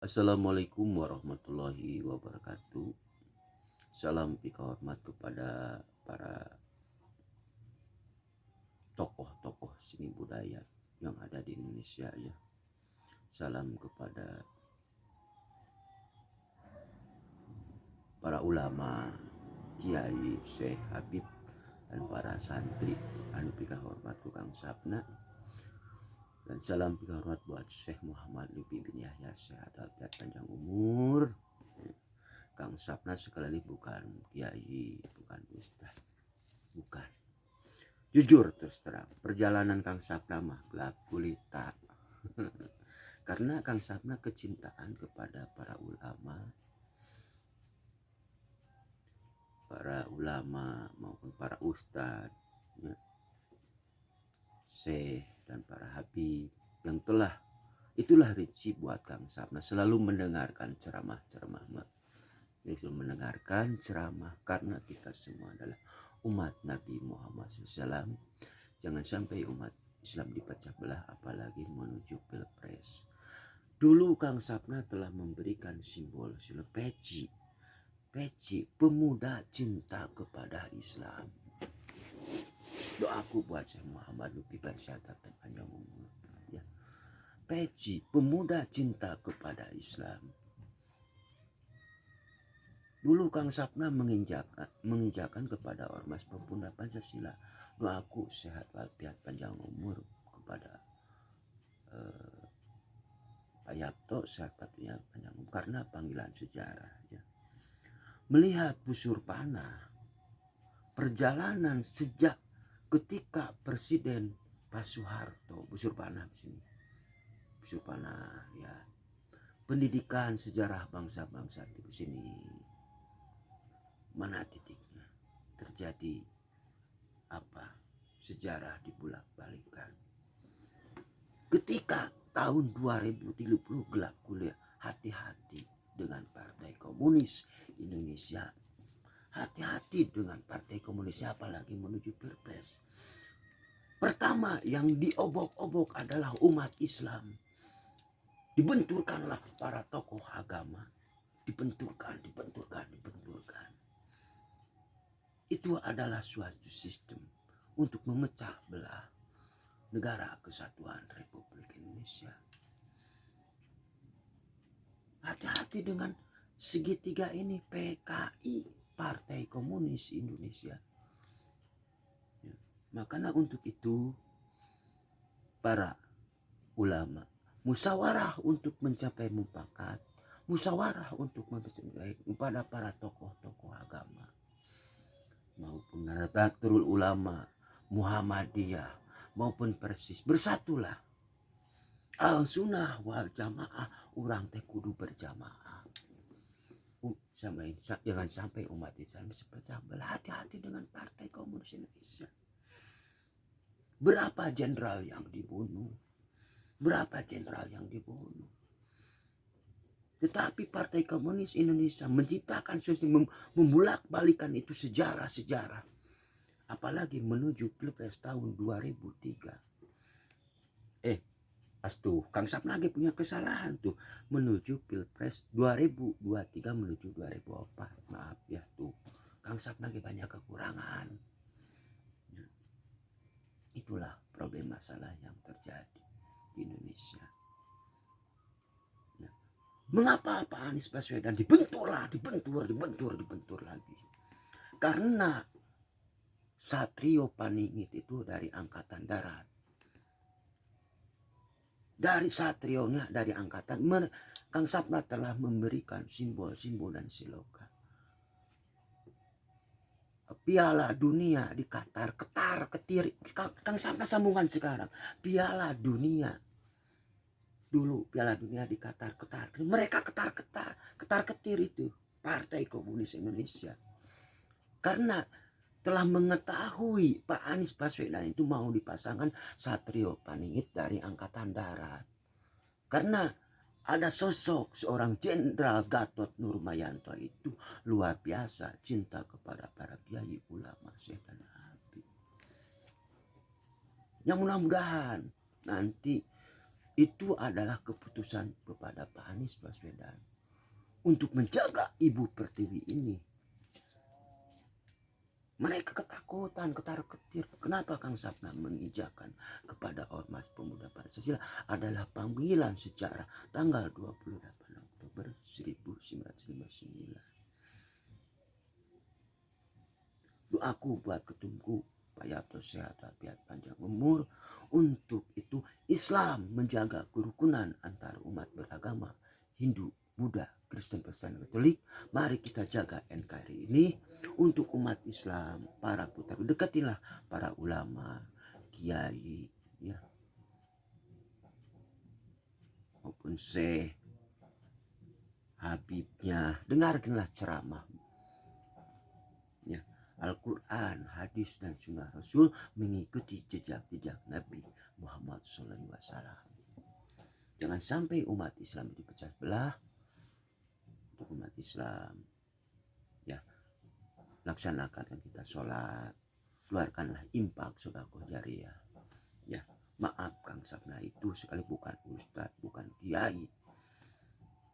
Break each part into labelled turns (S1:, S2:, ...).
S1: Assalamualaikum warahmatullahi wabarakatuh. Salam pika hormat kepada para tokoh-tokoh seni budaya yang ada di Indonesia ya. Salam kepada para ulama, kiai, syekh, habib, dan para santri anu pika hormat ku Kang Sapna. Dan salam pika hormat buat Syekh Muhammad Lutfi bin Yahya, sehat walafiat panjang umur. Kang Sapna sekali lagi bukan kiai, bukan ustaz, bukan. Jujur terus terang, perjalanan Kang Sapna mah gelap gulita. Karena Kang Sapna kecintaan kepada para ulama maupun para ustadz, ya, syekh dan para habib yang telah itulah rinci buat Kang Sapna selalu mendengarkan ceramah-ceramah, mendengarkan ceramah karena kita semua adalah umat Nabi Muhammad SAW. Jangan sampai umat Islam dipecah belah apalagi menuju pilpres. Dulu Kang Sapna telah memberikan simbol peci pemuda cinta kepada Islam. Doaku buat Syekh Muhammad Lutfi bin Yahya dan panjang umur ya. Peci pemuda cinta kepada Islam. Dulu Kang Sapna menginjakan kepada ormas pemuda Pancasila. Doaku sehat walafiat panjang umur kepada Pak Yapto, sehat walafiat panjang umur karena panggilan sejarah ya. Melihat busur panah perjalanan sejak ketika Presiden Pak Soeharto, busur panah di sini, busur panah ya, pendidikan sejarah bangsa-bangsa di sini. Mana titiknya terjadi apa? Sejarah dibulak-balikan. Ketika tahun 2030 gelap kuliah, hati-hati dengan Partai Komunis Indonesia. Hati-hati dengan Partai Komunis apalagi menuju Pilpres. Pertama yang diobok-obok adalah umat Islam. Dibenturkanlah para tokoh agama. Dibenturkan. Itu adalah suatu sistem untuk memecah belah negara kesatuan Republik Indonesia. Hati-hati dengan segitiga ini, PKI, Partai Komunis Indonesia. Ya. Makanya untuk itu para ulama musyawarah untuk mencapai mufakat, musyawarah untuk mencapai kepada para tokoh-tokoh agama maupun Nahdlatul Ulama, Muhammadiyah maupun Persis, bersatulah. Al sunnah wal jamaah, orang teh kudu berjamaah. Jangan sampai umat Islam sepecah belah. Hati-hati dengan Partai Komunis Indonesia. Berapa jenderal yang dibunuh? Tetapi Partai Komunis Indonesia menciptakan sistem, membulak-balikan itu sejarah-sejarah. Apalagi menuju Pilpres tahun 2003. Astuh, Kang Sapna lagi punya kesalahan tuh. Menuju Pilpres 2023 menuju 2004. Maaf ya tuh. Kang Sapna lagi banyak kekurangan. Itulah problem masalah yang terjadi di Indonesia. Mengapa Pak Anies Baswedan dibentur lagi? Karena Satrio Paningit itu dari Angkatan Darat. Dari Satrionya, dari Angkatan, Kang Sapna telah memberikan simbol-simbol dan silogan. Piala Dunia di Qatar, ketir. Kang Sapna sambungan sekarang. Piala Dunia. Dulu Piala Dunia di Qatar. Mereka ketar-ketir itu Partai Komunis Indonesia. Karena telah mengetahui Pak Anies Baswedan itu mau dipasangkan Satrio Paningit dari Angkatan Darat. Karena ada sosok seorang Jenderal Gatot Nurmantio itu luar biasa cinta kepada para kiai, ulama, syekh dan habib. Yang mudah-mudahan nanti Itu adalah keputusan kepada Pak Anies Baswedan untuk menjaga Ibu Pertiwi ini. Mereka ketakutan, ketar-ketir. Kenapa Kang Sapna mengijakan kepada Ormas Pemuda Pancasila adalah panggilan sejarah tanggal 28 Oktober 1959. Doaku buat ketumku Pak Yato sehat walafiat panjang umur. Untuk itu Islam menjaga kerukunan antar umat beragama Hindu, Buddha, Kristen, Protestan, Katolik. Mari kita jaga NKRI ini untuk umat Islam. Para putra, dekatilah para ulama, kiai, ya, maupun syekh, habibnya. Dengarkanlah ceramah, ya, Al-Quran, hadis dan sunnah Rasul, mengikuti jejak-jejak Nabi Muhammad SAW. Jangan sampai umat Islam dipecah belah. Untuk umat Islam, ya, laksanakan kita sholat, keluarkanlah infak sedekah jariyah. Ya, maaf Kang Sapna itu sekali bukan ustadz, bukan kiai,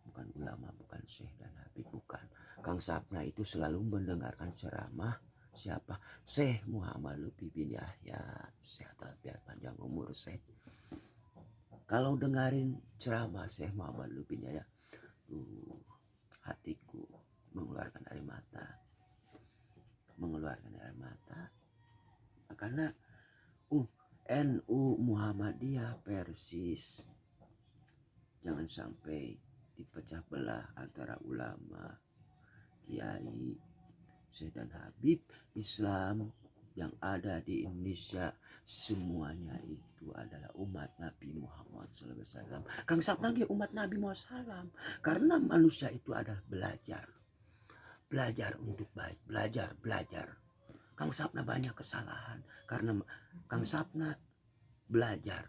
S1: bukan ulama, bukan syekh dan habib, bukan. Kang Sapna itu selalu mendengarkan ceramah siapa? Syekh Muhammad Lutfi bin Yahya, sehat walafiat panjang umur Syekh. Kalau dengarin ceramah Syekh Muhammad Lutfi bin Yahya, hatiku mengeluarkan air mata, karena NU Muhammadiyah Persis jangan sampai dipecah belah antara ulama, kiai, syekh dan habib. Islam yang ada di Indonesia semuanya itu adalah umat Nabi Muhammad SAW. Kang Sapna umat Nabi Muhammad SAW, karena manusia itu adalah belajar untuk baik, belajar. Kang Sapna banyak kesalahan karena Kang Sapna belajar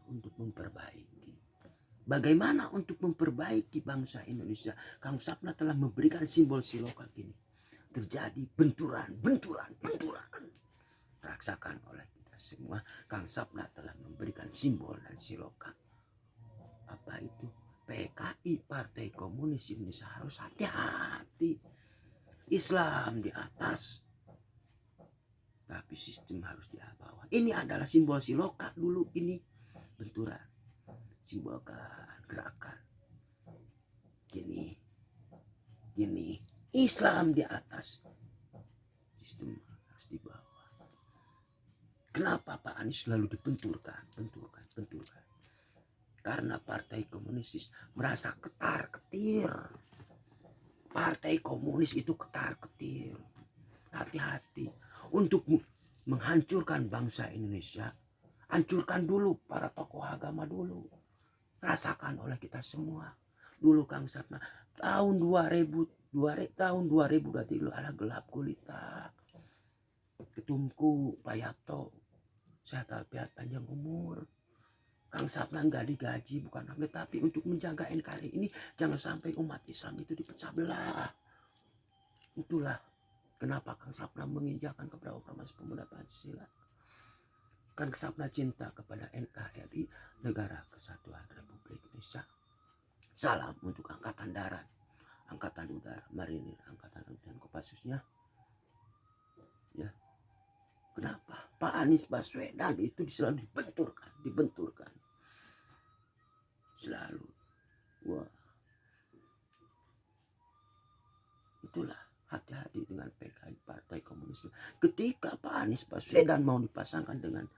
S1: untuk memperbaiki. Bagaimana untuk memperbaiki bangsa Indonesia? Kang Sapna telah memberikan simbol siloka ini. Terjadi benturan. Rasakan oleh kita semua. Kang Sapna telah memberikan simbol dan siloka. Apa itu? PKI, Partai Komunis Indonesia, harus hati-hati. Islam di atas, tapi sistem harus di bawah. Ini adalah simbol siloka dulu ini. Benturan. Simbolkan gerakan. Gini. Islam di atas, sistem harus di bawah. Kenapa Pak Anies selalu dibenturkan? Karena Partai Komunis merasa ketar-ketir. Partai Komunis itu ketar-ketir. Hati-hati. Untuk menghancurkan bangsa Indonesia, hancurkan dulu para tokoh agama dulu. Rasakan oleh kita semua. Dulu Kang Sapna tahun 2000 dulu ala gelap gulita. Ketumku Pak Yato sehat walafiat panjang umur. Kang Sapna nggak digaji, bukan apa, tapi untuk menjaga NKRI ini jangan sampai umat Islam itu dipecah belah. Itulah kenapa Kang Sapna menginjakan kepada Ormas Pemuda Pancasila. Kang Sapna cinta kepada NKRI, Negara Kesatuan Republik Indonesia. Salam untuk Angkatan Darat, Angkatan Udara, Marinir, Angkatan Laut dan Kopassusnya. Ya. Kenapa? Pak Anies Baswedan itu selalu dibenturkan. Selalu. Wah. Itulah, hati-hati dengan PKI, Partai Komunis. Ketika Pak Anies Baswedan mau dipasangkan dengan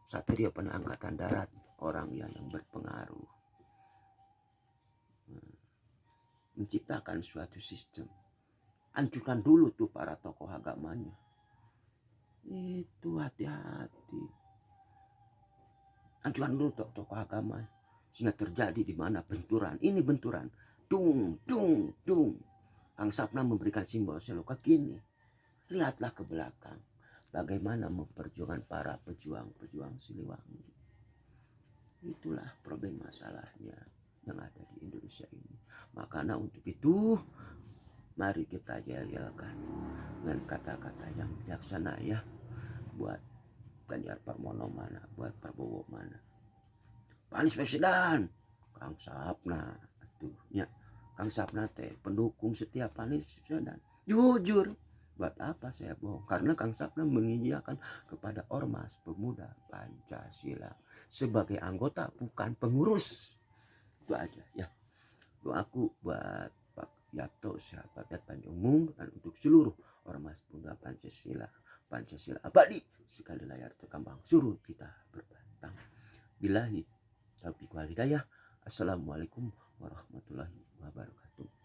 S1: Satrio Angkatan Darat, orang yang berpengaruh, menciptakan suatu sistem. Hancurkan dulu tuh para tokoh agamanya. Itu hati-hati. Hancurkan dulu tokoh agama sehingga terjadi di mana benturan. Ini benturan. Dung. Kang Sapna memberikan simbol siloka gini. Lihatlah ke belakang. Bagaimana memperjuangkan para pejuang Siliwangi. Itulah problem masalahnya yang ada di Indonesia ini. Makanya untuk itu mari kita yel-yelkan dengan kata-kata yang bijaksana ya. Buat Ganjar Pranowo mana, buat Prabowo mana. Anies Baswedan, Kang Sapna atuh nya. Kang Sapna teh pendukung setiap Anies Baswedan. Jujur, buat apa saya bohong? Karena Kang Sapna mengiyakan kepada Ormas Pemuda Pancasila sebagai anggota, bukan pengurus. Itu aja ya. Doaku buat Pak Yato sehat walafiat panjang umur, dan untuk seluruh Ormas Pemuda Pancasila. Pancasila abadi sekali layar terkembang suruh kita berbantang. Billahi taufiq wal hidayah. Assalamualaikum warahmatullahi wabarakatuh.